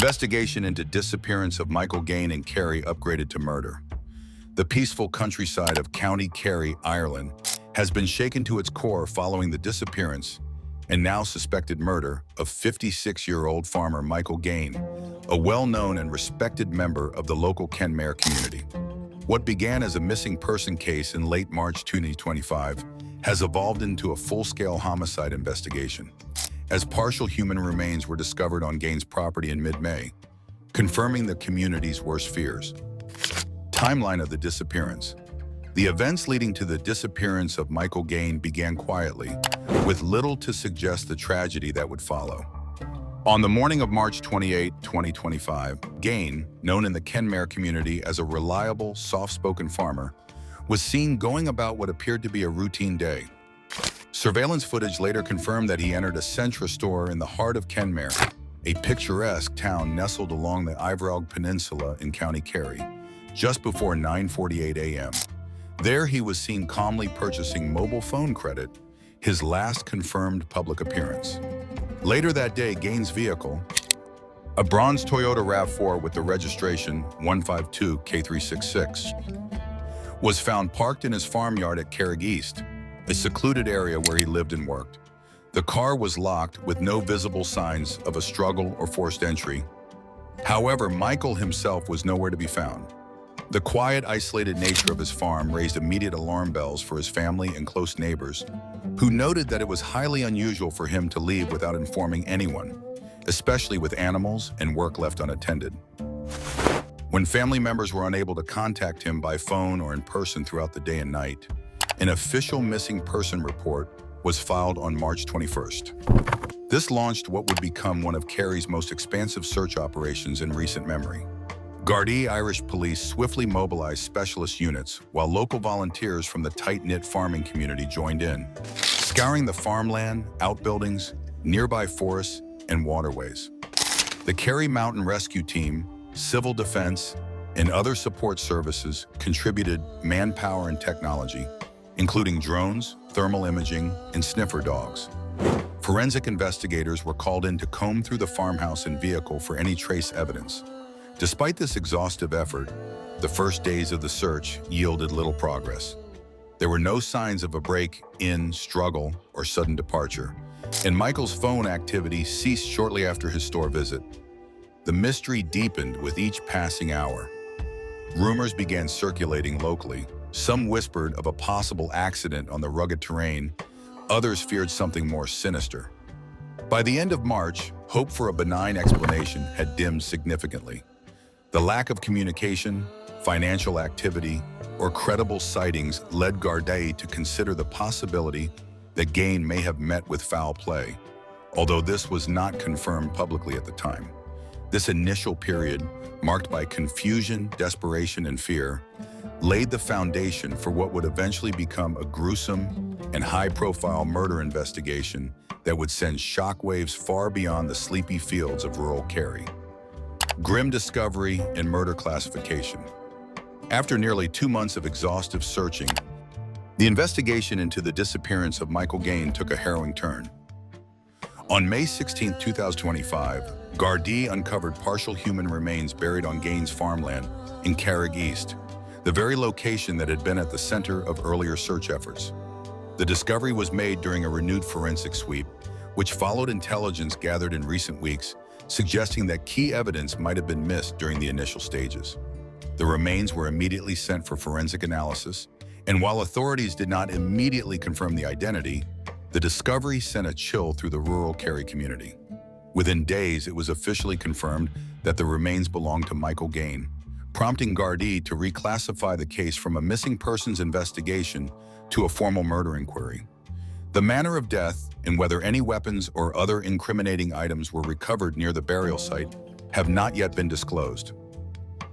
Investigation into disappearance of Michael Gaine and Kerry upgraded to murder. The peaceful countryside of County Kerry, Ireland, has been shaken to its core following the disappearance and now suspected murder of 56-year-old farmer Michael Gaine, a well-known and respected member of the local Kenmare community. What began as a missing person case in late March 2025 has evolved into a full-scale homicide investigation, as partial human remains were discovered on Gaine's property in mid-May, confirming the community's worst fears. Timeline of the disappearance. The events leading to the disappearance of Michael Gaine began quietly, with little to suggest the tragedy that would follow. On the morning of March 28, 2025, Gaine, known in the Kenmare community as a reliable, soft-spoken farmer, was seen going about what appeared to be a routine day. Surveillance footage later confirmed that he entered a Centra store in the heart of Kenmare, a picturesque town nestled along the Iveragh Peninsula in County Kerry, just before 9:48 a.m. There he was seen calmly purchasing mobile phone credit, his last confirmed public appearance. Later that day, Gaine's vehicle, a bronze Toyota RAV4 with the registration 152K366, was found parked in his farmyard at Kerry East, a secluded area where he lived and worked. The car was locked with no visible signs of a struggle or forced entry. However, Michael himself was nowhere to be found. The quiet, isolated nature of his farm raised immediate alarm bells for his family and close neighbors, who noted that it was highly unusual for him to leave without informing anyone, especially with animals and work left unattended. When family members were unable to contact him by phone or in person throughout the day and night, an official missing person report was filed on March 21st. This launched what would become one of Kerry's most expansive search operations in recent memory. Gardaí Irish police swiftly mobilized specialist units, while local volunteers from the tight-knit farming community joined in, scouring the farmland, outbuildings, nearby forests, and waterways. The Kerry Mountain Rescue Team, Civil Defense, and other support services contributed manpower and technology, including drones, thermal imaging, and sniffer dogs. Forensic investigators were called in to comb through the farmhouse and vehicle for any trace evidence. Despite this exhaustive effort, the first days of the search yielded little progress. There were no signs of a break-in, struggle, or sudden departure, and Michael's phone activity ceased shortly after his store visit. The mystery deepened with each passing hour. Rumors began circulating locally. Some whispered of a possible accident on the rugged terrain. Others feared something more sinister. By the end of March, hope for a benign explanation had dimmed significantly. The lack of communication, financial activity, or credible sightings led Gardaí to consider the possibility that Gaine may have met with foul play, although this was not confirmed publicly at the time. This initial period, marked by confusion, desperation, and fear, laid the foundation for what would eventually become a gruesome and high-profile murder investigation that would send shockwaves far beyond the sleepy fields of rural Kerry. Grim discovery and murder classification. After nearly 2 months of exhaustive searching, the investigation into the disappearance of Michael Gaine took a harrowing turn. On May 16, 2025, Gardaí uncovered partial human remains buried on Gaine's farmland in Kerry East, the very location that had been at the center of earlier search efforts. The discovery was made during a renewed forensic sweep, which followed intelligence gathered in recent weeks, suggesting that key evidence might have been missed during the initial stages. The remains were immediately sent for forensic analysis, and while authorities did not immediately confirm the identity, the discovery sent a chill through the rural Kerry community. Within days, it was officially confirmed that the remains belonged to Michael Gaine, prompting Gardaí to reclassify the case from a missing persons investigation to a formal murder inquiry. The manner of death and whether any weapons or other incriminating items were recovered near the burial site have not yet been disclosed.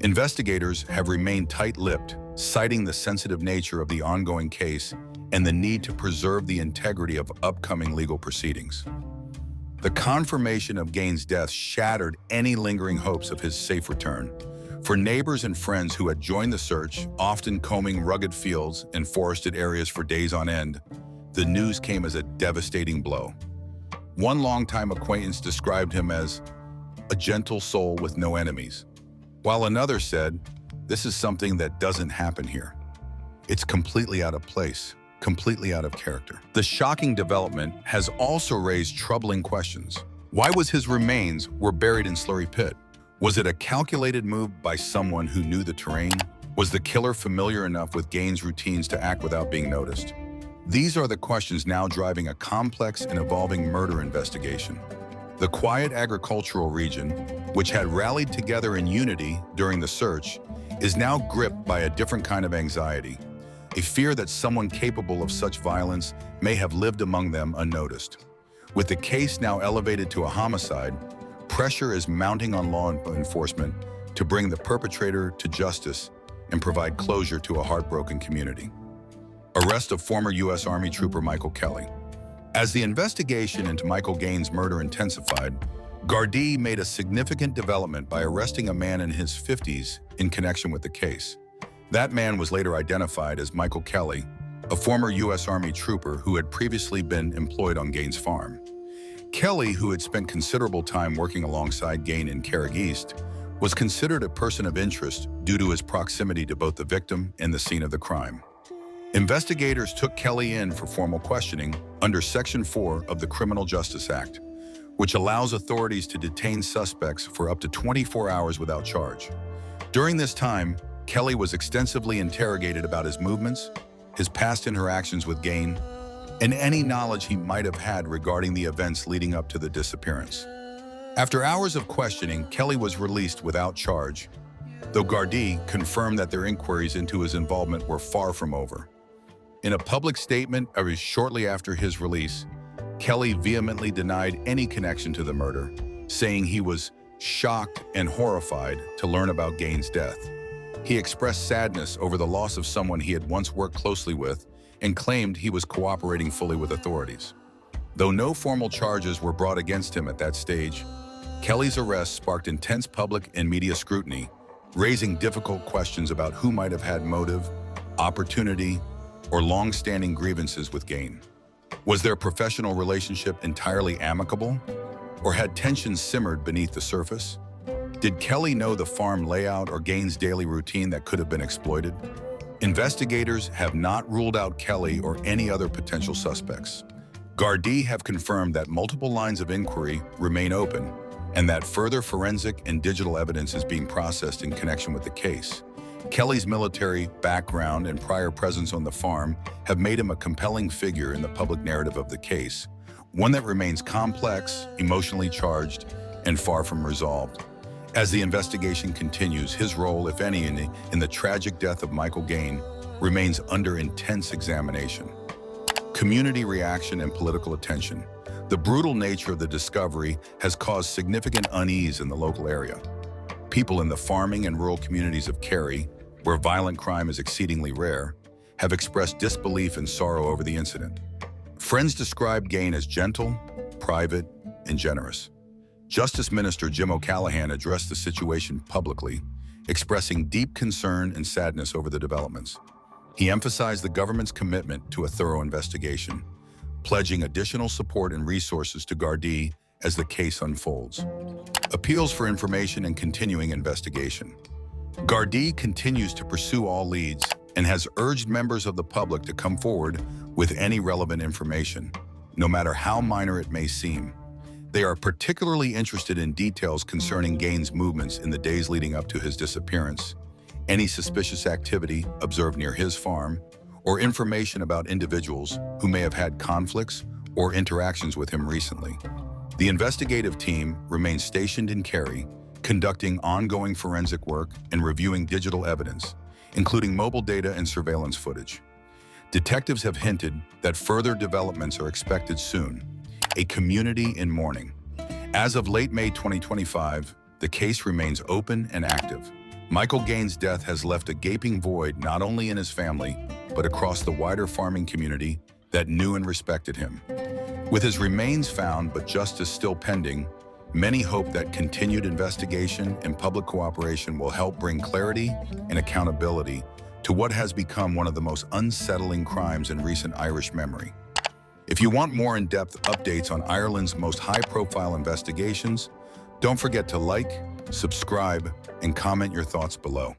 Investigators have remained tight-lipped, citing the sensitive nature of the ongoing case and the need to preserve the integrity of upcoming legal proceedings. The confirmation of Gaine's death shattered any lingering hopes of his safe return. For neighbors and friends who had joined the search, often combing rugged fields and forested areas for days on end, the news came as a devastating blow. One longtime acquaintance described him as a gentle soul with no enemies. While another said, "This is something that doesn't happen here. It's completely out of place, completely out of character." The shocking development has also raised troubling questions. Why was his remains were buried in Slurry Pit? Was it a calculated move by someone who knew the terrain? Was the killer familiar enough with Gaine's routines to act without being noticed? These are the questions now driving a complex and evolving murder investigation. The quiet agricultural region, which had rallied together in unity during the search, is now gripped by a different kind of anxiety, a fear that someone capable of such violence may have lived among them unnoticed. With the case now elevated to a homicide, pressure is mounting on law enforcement to bring the perpetrator to justice and provide closure to a heartbroken community. Arrest of former U.S. Army trooper Michael Kelly. As the investigation into Michael Gaine's murder intensified, Gardaí made a significant development by arresting a man in his 50s in connection with the case. That man was later identified as Michael Kelly, a former U.S. Army trooper who had previously been employed on Gaine's farm. Kelly, who had spent considerable time working alongside Gaine in Kerry East, was considered a person of interest due to his proximity to both the victim and the scene of the crime. Investigators took Kelly in for formal questioning under Section 4 of the Criminal Justice Act, which allows authorities to detain suspects for up to 24 hours without charge. During this time, Kelly was extensively interrogated about his movements, his past interactions with Gaine, and any knowledge he might have had regarding the events leading up to the disappearance. After hours of questioning, Kelly was released without charge, though Gardaí confirmed that their inquiries into his involvement were far from over. In a public statement shortly after his release, Kelly vehemently denied any connection to the murder, saying he was shocked and horrified to learn about Gaine's death. He expressed sadness over the loss of someone he had once worked closely with and claimed he was cooperating fully with authorities. Though no formal charges were brought against him at that stage, Kelly's arrest sparked intense public and media scrutiny, raising difficult questions about who might have had motive, opportunity, or long-standing grievances with Gaine. Was their professional relationship entirely amicable, or had tensions simmered beneath the surface? Did Kelly know the farm layout or Gaine's daily routine that could have been exploited? Investigators have not ruled out Kelly or any other potential suspects. Gardaí have confirmed that multiple lines of inquiry remain open and that further forensic and digital evidence is being processed in connection with the case. Kelly's military background and prior presence on the farm have made him a compelling figure in the public narrative of the case, one that remains complex, emotionally charged, and far from resolved. As the investigation continues, his role, if any, in the tragic death of Michael Gaine remains under intense examination. Community reaction and political attention. The brutal nature of the discovery has caused significant unease in the local area. People in the farming and rural communities of Kerry, where violent crime is exceedingly rare, have expressed disbelief and sorrow over the incident. Friends describe Gaine as gentle, private, and generous. Justice Minister Jim O'Callaghan addressed the situation publicly, expressing deep concern and sadness over the developments. He emphasized the government's commitment to a thorough investigation, pledging additional support and resources to Gardaí as the case unfolds. Appeals for information and continuing investigation. Gardaí continues to pursue all leads and has urged members of the public to come forward with any relevant information, no matter how minor it may seem. They are particularly interested in details concerning Gaine's movements in the days leading up to his disappearance, any suspicious activity observed near his farm, or information about individuals who may have had conflicts or interactions with him recently. The investigative team remains stationed in Kerry, conducting ongoing forensic work and reviewing digital evidence, including mobile data and surveillance footage. Detectives have hinted that further developments are expected soon. A community in mourning. As of late May 2025, the case remains open and active. Michael Gaine's death has left a gaping void not only in his family, but across the wider farming community that knew and respected him. With his remains found but justice still pending, many hope that continued investigation and public cooperation will help bring clarity and accountability to what has become one of the most unsettling crimes in recent Irish memory. If you want more in-depth updates on Ireland's most high-profile investigations, Don't forget to like, subscribe, and comment your thoughts below.